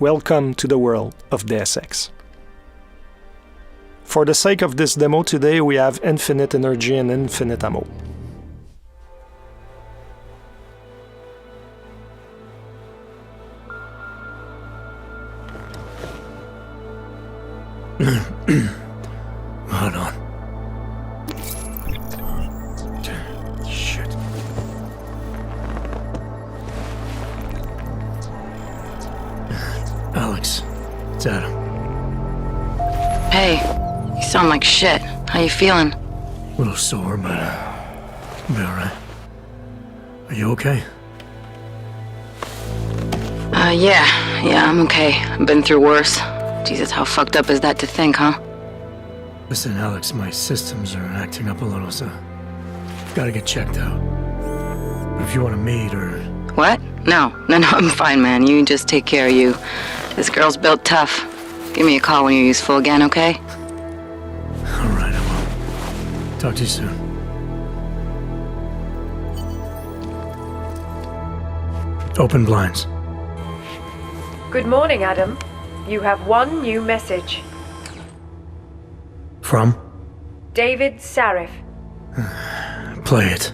Welcome to the world of Deus Ex. For the sake of this demo today, we have infinite energy and infinite ammo. Hold on. Shit. Alex, it's Adam. Hey, you sound like shit. How you feeling? A little sore, but I'll be alright. Are you okay? Yeah, I'm okay. I've been through worse. Jesus, how fucked up is that to think, huh? Listen, Alex, my systems are acting up a little, so I've got to get checked out. But if you want to meet or... What? No, I'm fine, man. You just take care of you. This girl's built tough. Give me a call when you're useful again, okay? Alright, I will. Talk to you soon. Open blinds. Good morning, Adam. You have one new message. From? David Sarif. Play it.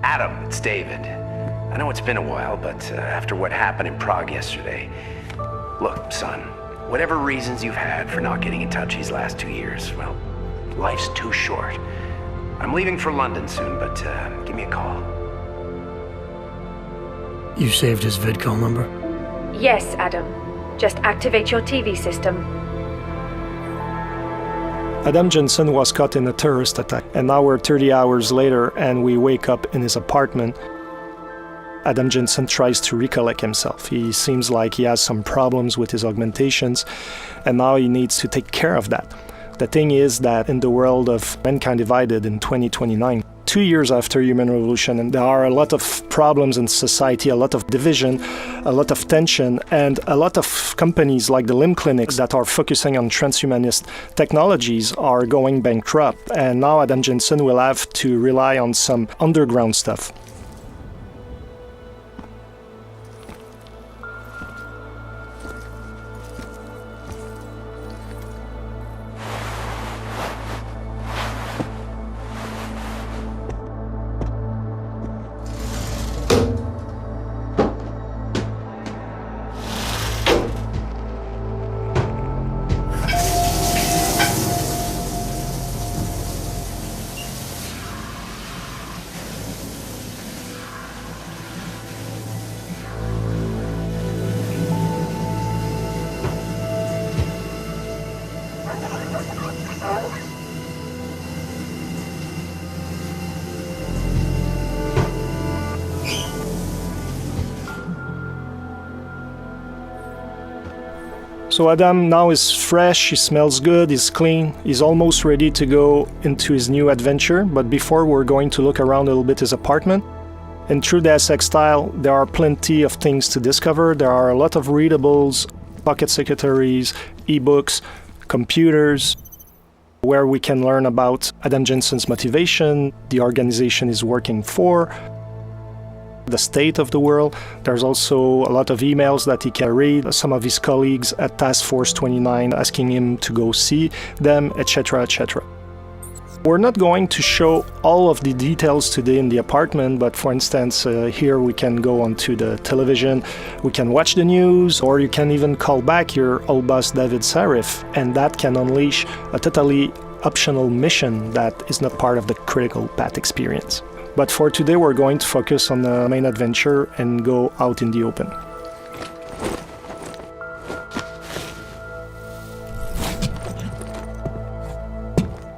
Adam, it's David. I know it's been a while, but after what happened in Prague yesterday... Look, son, whatever reasons you've had for not getting in touch these last 2 years, well, life's too short. I'm leaving for London soon, but give me a call. You saved his vidcall number? Yes, Adam. Just activate your TV system. Adam Jensen was caught in a terrorist attack, and now we're 30 hours later and we wake up in his apartment. Adam Jensen tries to recollect himself. He seems like he has some problems with his augmentations, and now he needs to take care of that. The thing is that in the world of Mankind Divided in 2029, 2 years after human revolution, and there are a lot of problems in society, a lot of division, a lot of tension, and a lot of companies like the limb clinics that are focusing on transhumanist technologies are going bankrupt, and now Adam Jensen will have to rely on some underground stuff. So Adam now is fresh, he smells good, he's clean, he's almost ready to go into his new adventure, but before we're going to look around a little bit his apartment. In true Deus Ex style, there are plenty of things to discover. There are a lot of readables, pocket secretaries, ebooks, computers, where we can learn about Adam Jensen's motivation, the organization he's working for, the state of the world. There's also a lot of emails that he can read, some of his colleagues at Task Force 29 asking him to go see them, etc., etc. We're not going to show all of the details today in the apartment, but for instance, here we can go onto the television, we can watch the news, or you can even call back your old boss David Sarif, and that can unleash a totally optional mission that is not part of the critical path experience. But for today, we're going to focus on the main adventure and go out in the open.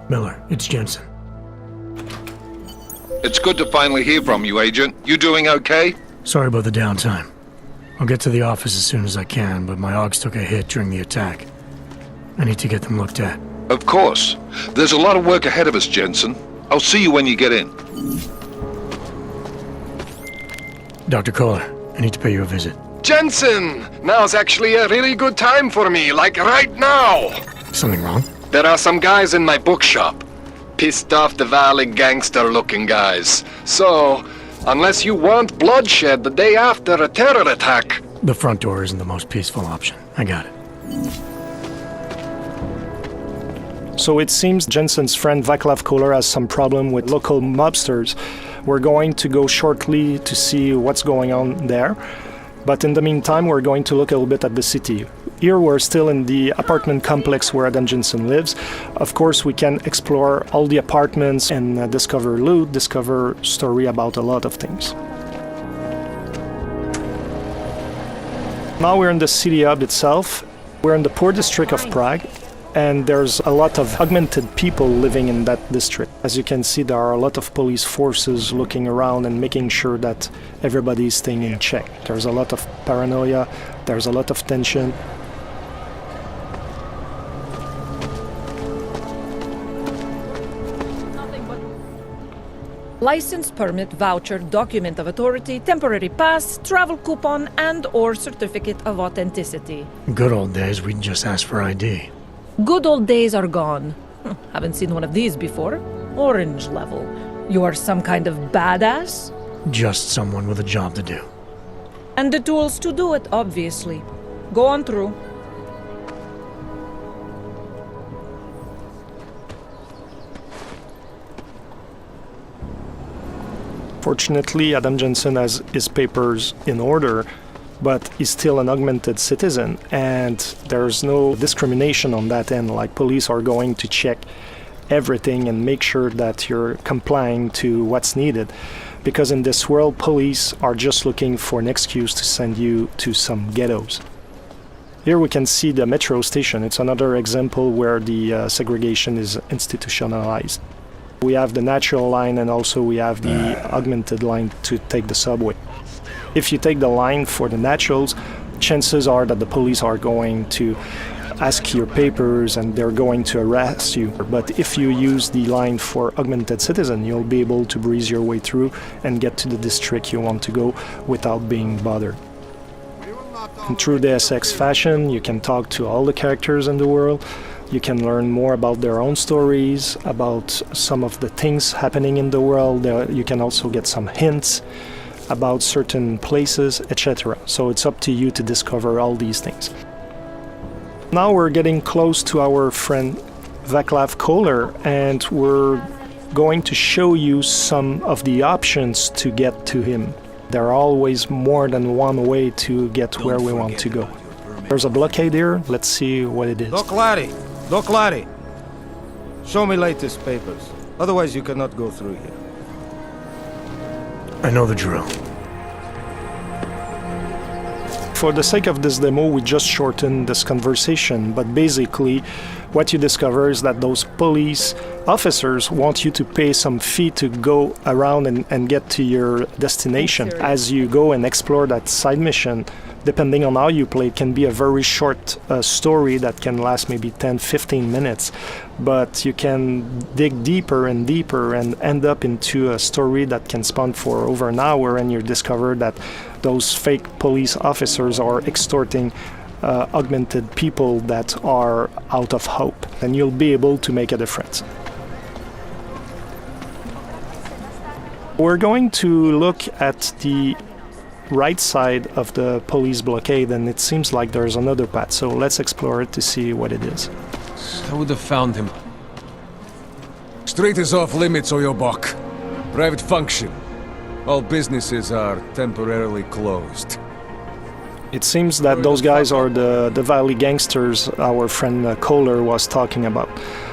Miller, it's Jensen. It's good to finally hear from you, Agent. You doing okay? Sorry about the downtime. I'll get to the office as soon as I can, but my Augs took a hit during the attack. I need to get them looked at. Of course. There's a lot of work ahead of us, Jensen. I'll see you when you get in. Dr. Kohler, I need to pay you a visit. Jensen! Now's actually a really good time for me, like right now! Something wrong? There are some guys in my bookshop. Pissed off the Valley gangster-looking guys. So, unless you want bloodshed the day after a terror attack, The front door isn't the most peaceful option. I got it. So it seems Jensen's friend Vaclav Kohler has some problem with local mobsters. We're going to go shortly to see what's going on there. But in the meantime, we're going to look a little bit at the city. Here we're still in the apartment complex where Adam Jensen lives. Of course, we can explore all the apartments and discover loot, discover story about a lot of things. Now we're in the city hub itself. We're in the poor district of Prague, and there's a lot of augmented people living in that district. As you can see, there are a lot of police forces looking around and making sure that everybody is staying in check. There's a lot of paranoia, there's a lot of tension. License, permit, voucher, document of authority, temporary pass, travel coupon, and/or certificate of authenticity. Good old days, we'd just ask for ID. Good old days are gone. Haven't seen one of these before. Orange level. You are some kind of badass? Just someone with a job to do. And the tools to do it, obviously. Go on through. Fortunately, Adam Jensen has his papers in order, but he's still an augmented citizen, and there's no discrimination on that end. Like, police are going to check everything and make sure that you're complying to what's needed. Because in this world, police are just looking for an excuse to send you to some ghettos. Here we can see the metro station. It's another example where the segregation is institutionalized. We have the natural line, and also we have the augmented line to take the subway. If you take the line for the naturals, chances are that the police are going to ask your papers and they're going to arrest you. But if you use the line for augmented citizen, you'll be able to breeze your way through and get to the district you want to go without being bothered. In true Deus Ex fashion, you can talk to all the characters in the world. You can learn more about their own stories, about some of the things happening in the world. You can also get some hints about certain places, etc. So it's up to you to discover all these things. Now we're getting close to our friend Vaclav Kohler, and we're going to show you some of the options to get to him. There are always more than one way to get where we want to go. There's a blockade here. Let's see what it is. Doc Larry, show me latest papers. Otherwise you cannot go through here. I know the drill. For the sake of this demo, we just shortened this conversation, but basically what you discover is that those police officers want you to pay some fee to go around and get to your destination. As you go and explore that side mission, depending on how you play, it can be a very short story that can last maybe 10-15 minutes, but you can dig deeper and deeper and end up into a story that can span for over an hour, and you discover that those fake police officers are extorting augmented people that are out of hope, and you'll be able to make a difference. We're going to look at the right side of the police blockade, and it seems like there's another path, so let's explore it to see what it is. I would have found him. Street is off limits, Oyobok. Private function. All businesses are temporarily closed. It seems that those guys are the Valley gangsters our friend Kohler was talking about.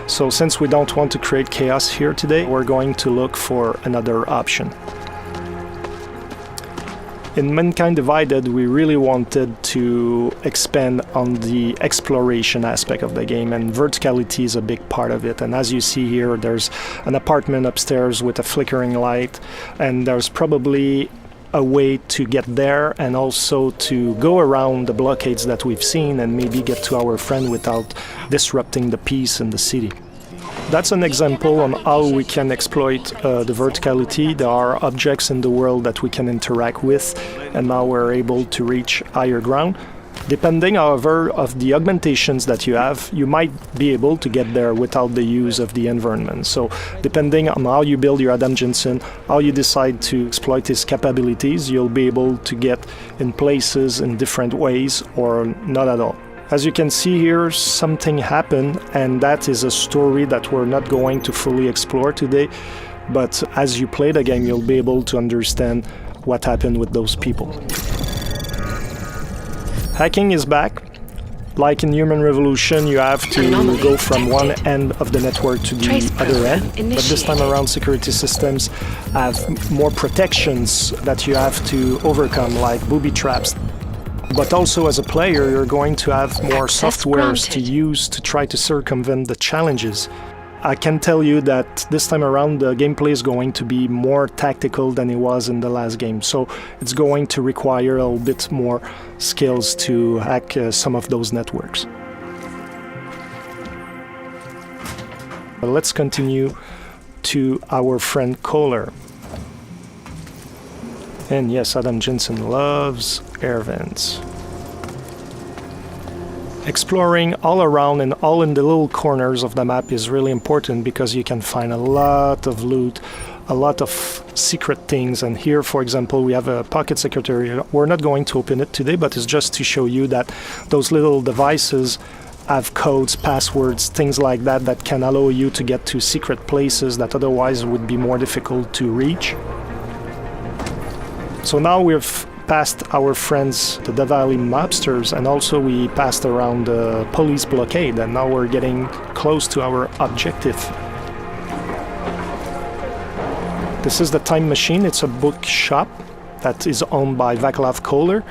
So since we don't want to create chaos here today, we're going to look for another option. In Mankind Divided, we really wanted to expand on the exploration aspect of the game, and verticality is a big part of it. And as you see here, there's an apartment upstairs with a flickering light, and there's probably a way to get there and also to go around the blockades that we've seen and maybe get to our friend without disrupting the peace in the city. That's an example on how we can exploit the verticality. There are objects in the world that we can interact with, and now we're able to reach higher ground. Depending, however, of the augmentations that you have, you might be able to get there without the use of the environment. So depending on how you build your Adam Jensen, how you decide to exploit his capabilities, you'll be able to get in places in different ways or not at all. As you can see here, something happened, and that is a story that we're not going to fully explore today. But as you play the game, you'll be able to understand what happened with those people. Hacking is back. Like in Human Revolution, you have to go from one end of the network to the other end. But this time around, security systems have more protections that you have to overcome, like booby traps. But also as a player, you're going to have more softwares to use to try to circumvent the challenges. I can tell you that this time around the gameplay is going to be more tactical than it was in the last game, so it's going to require a little bit more skills to hack some of those networks. Let's continue to our friend Kohler. And yes, Adam Jensen loves air vents. Exploring all around and all in the little corners of the map is really important because you can find a lot of loot, a lot of secret things. And here, for example, we have a pocket secretary. We're not going to open it today, but it's just to show you that those little devices have codes, passwords, things like that that can allow you to get to secret places that otherwise would be more difficult to reach. So now we've passed our friends, the Davali mobsters, and also we passed around the police blockade, and now we're getting close to our objective. This is the Time Machine. It's a bookshop that is owned by Vaclav Kohler,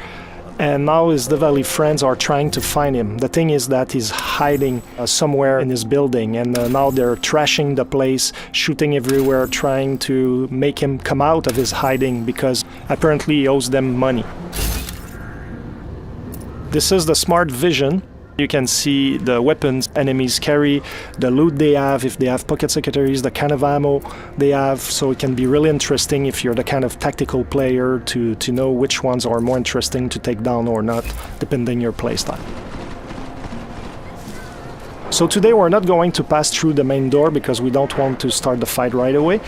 and now his Davali friends are trying to find him. The thing is that he's hiding somewhere in his building, and now they're trashing the place, shooting everywhere, trying to make him come out of his hiding because apparently he owes them money. This is the smart vision. You can see the weapons enemies carry, the loot they have, if they have pocket secretaries, the kind of ammo they have, so it can be really interesting if you're the kind of tactical player to know which ones are more interesting to take down or not, depending your playstyle. So today we're not going to pass through the main door because we don't want to start the fight right away.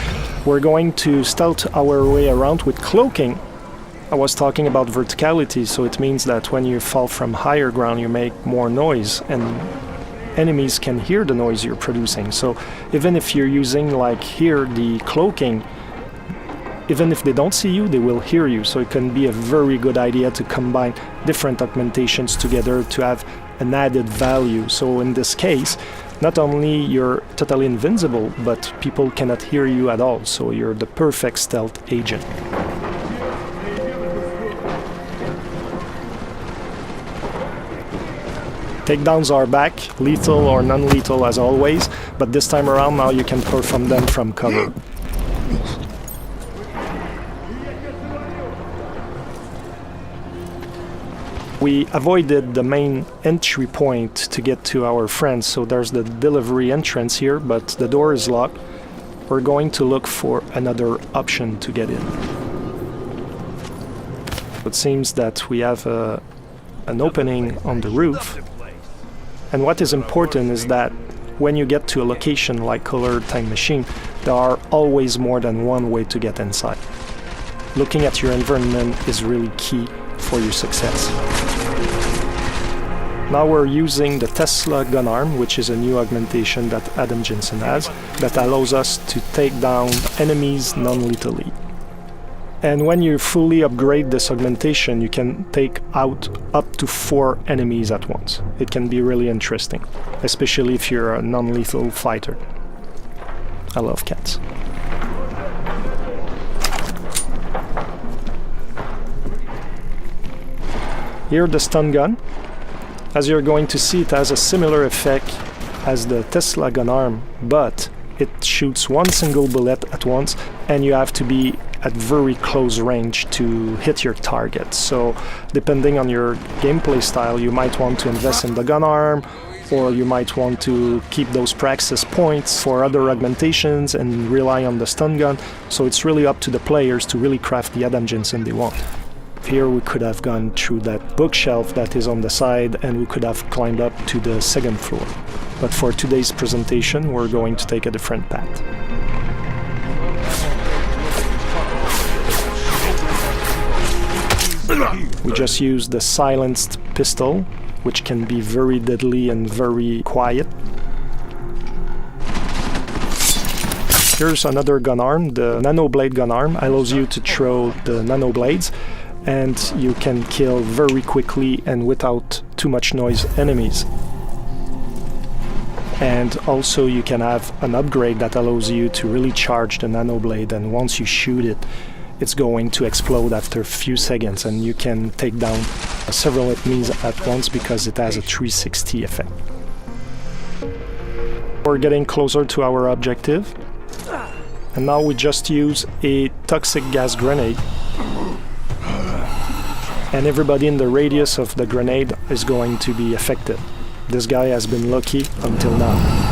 We're going to stealth our way around with cloaking. I was talking about verticality, so it means that when you fall from higher ground you make more noise and enemies can hear the noise you're producing. So even if you're using, like here, the cloaking, even if they don't see you, they will hear you. So it can be a very good idea to combine different augmentations together to have an added value. So in this case, not only you're totally invincible, but people cannot hear you at all. So you're the perfect stealth agent. Takedowns are back, lethal or non-lethal as always, but this time around now you can perform them from cover. We avoided the main entry point to get to our friends, so there's the delivery entrance here, but the door is locked. We're going to look for another option to get in. It seems that we have an opening on the roof. And what is important is that when you get to a location like Kohler Time Machine, there are always more than one way to get inside. Looking at your environment is really key for your success. Now we're using the Tesla gun arm, which is a new augmentation that Adam Jensen has, that allows us to take down enemies non-lethally. And when you fully upgrade this augmentation, you can take out up to 4 enemies at once. It can be really interesting, especially if you're a non-lethal fighter. I love cats. Here the stun gun. As you're going to see, it has a similar effect as the Tesla gun arm, but it shoots one single bullet at once, and you have to be at very close range to hit your target. So depending on your gameplay style, you might want to invest in the gun arm, or you might want to keep those praxis points for other augmentations and rely on the stun gun. So it's really up to the players to really craft the Adam Jensen they want. Here we could have gone through that bookshelf that is on the side and we could have climbed up to the second floor. But for today's presentation, we're going to take a different path. We just use the silenced pistol, which can be very deadly and very quiet. Here's another gun arm. The nano blade gun arm allows you to throw the nano blades, and you can kill very quickly and without too much noise enemies. And also you can have an upgrade that allows you to really charge the nano blade, and once you shoot it, it's going to explode after a few seconds, and you can take down several enemies at once because it has a 360 effect. We're getting closer to our objective, and now we just use a toxic gas grenade, and everybody in the radius of the grenade is going to be affected. This guy has been lucky until now.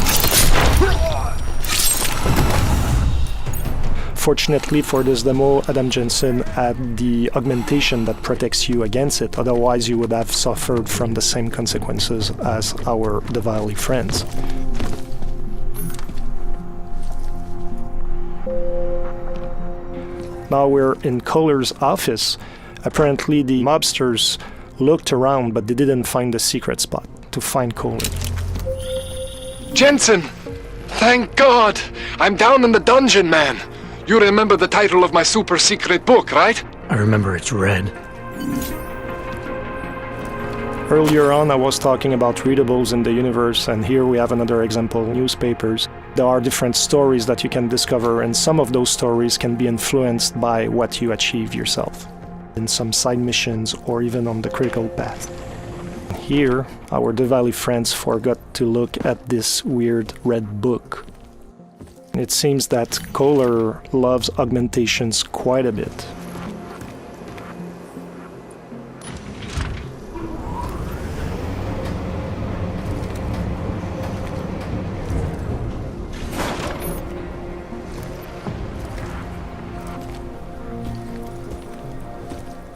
Fortunately for this demo, Adam Jensen had the augmentation that protects you against it, otherwise you would have suffered from the same consequences as our Diwali friends. Now we're in Kohler's office. Apparently the mobsters looked around, but they didn't find the secret spot to find Kohler. Jensen! Thank God! I'm down in the dungeon, man! You remember the title of my super secret book, right? I remember it's red. Earlier on I was talking about readables in the universe, and here we have another example, newspapers. There are different stories that you can discover, and some of those stories can be influenced by what you achieve yourself in some side missions or even on the critical path. Here, our Diwali friends forgot to look at this weird red book. It seems that Kohler loves augmentations quite a bit.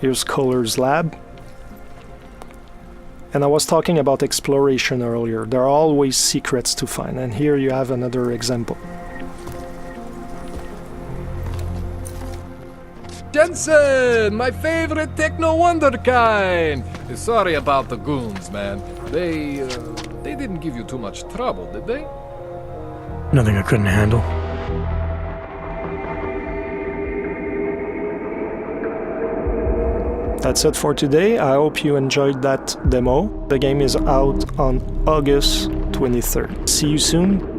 Here's Kohler's lab. And I was talking about exploration earlier. There are always secrets to find, and here you have another example. Jensen, my favorite techno wonderkind. Sorry about the goons, man. They didn't give you too much trouble, did they? Nothing I couldn't handle. That's it for today. I hope you enjoyed that demo. The game is out on August 23rd. See you soon.